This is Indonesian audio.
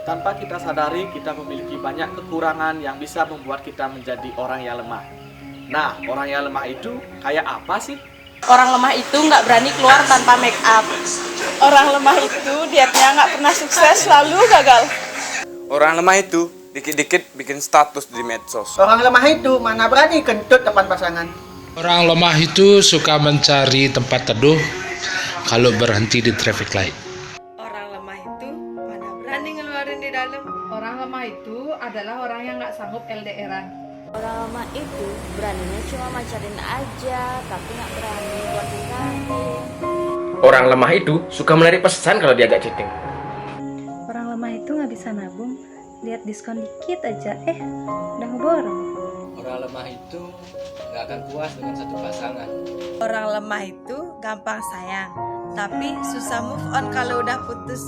Tanpa kita sadari, kita memiliki banyak kekurangan yang bisa membuat kita menjadi orang yang lemah. Nah, orang yang lemah itu kayak apa sih? Orang lemah itu nggak berani keluar tanpa make up. Orang lemah itu dietnya nggak pernah sukses, selalu gagal. Orang lemah itu dikit-dikit bikin status di medsos. Orang lemah itu mana berani kentut depan pasangan. Orang lemah itu suka mencari tempat teduh kalau berhenti di traffic light. Orang lemah itu mana berani ngeluarin di dalam. Orang lemah itu adalah orang yang nggak sanggup LDRan. Orang lemah itu beraninya cuma macarin aja, tapi nggak berani buat nikahin. Orang lemah itu suka menarik pesan kalau diajak chatting. Orang lemah itu nggak bisa nabung, lihat diskon dikit aja, udah ngeborong. Orang lemah itu nggak akan puas dengan satu pasangan. Orang lemah itu gampang sayang, tapi susah move on kalau udah putus.